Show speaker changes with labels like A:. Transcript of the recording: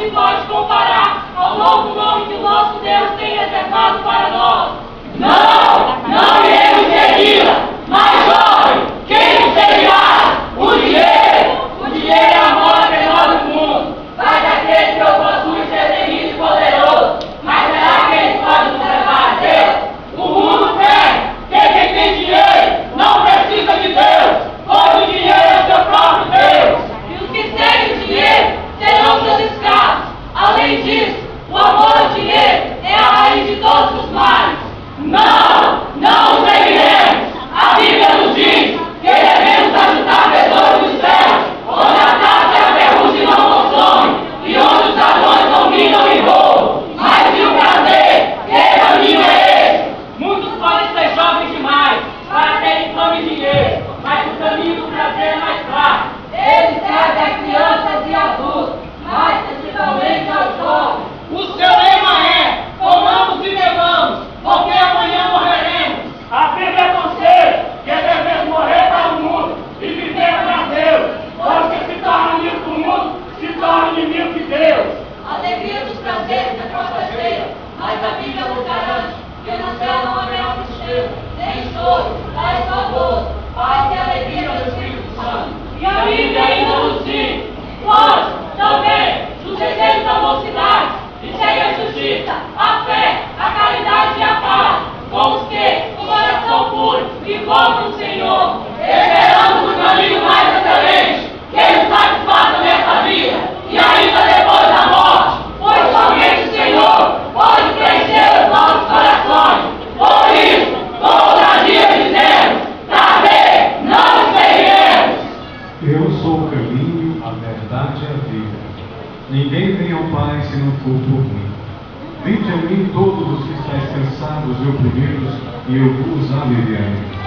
A: se pode comparar ao novo nome que o nosso Deus tem reservado para nós. Não iremos segui-la, mas jovem, quem nos seguirá? O dinheiro! O dinheiro é a moda menor do mundo. Vai daquele que eu possui ser terrível e poderoso, mas será que ele pode nos levar a Deus? O mundo quem tem dinheiro não precisa de Deus, pois o dinheiro é o seu próprio Deus. E os que têm o dinheiro serão seus escravos. Além disso, o amor ao dinheiro é a raiz de todos os males. Não seguiremos. A Bíblia nos diz que devemos ajudar pessoas dos céus, onde a taça e a ferrugem não consomem, e onde os ladrões não minam e roubam. Mas e o prazer? Que caminho é esse? Muitos podem ser jovens demais para terem fome e dinheiro, mas o caminho do prazer é mais claro. Ele serve a crianças e adultos, mas principalmente aos jovens. O seu lema é: comamos e bebamos, porque amanhã morreremos. A Bíblia aconselha que devemos morrer para o mundo e viver para Deus, pois que se torna amigo do mundo, se torna inimigo de Deus. A alegria dos prazeres é passageira, mas a Bíblia nos garante que no céu não haverá tristeza, nem choro, mas só gozo, paz e alegria do Espírito Santo. E a Bíblia ainda nos diz: foge também dos desejos da mocidade, e segue a justiça, a fé, a caridade e a paz, com os que, com coração puro, invocam o Senhor, esperamos o caminho mais excelente, que nos satisfaça nesta vida, e ainda depois da morte, pois somente o Senhor pode preencher os nossos corações. Por isso, com ousadia dizemos: prazer, não seguiremos.
B: Eu sou o caminho, a verdade e a vida. Ninguém vem ao Pai se não for por mim. Vinde a mim todos os que estáis cansados e oprimidos, e eu vos aliviarei.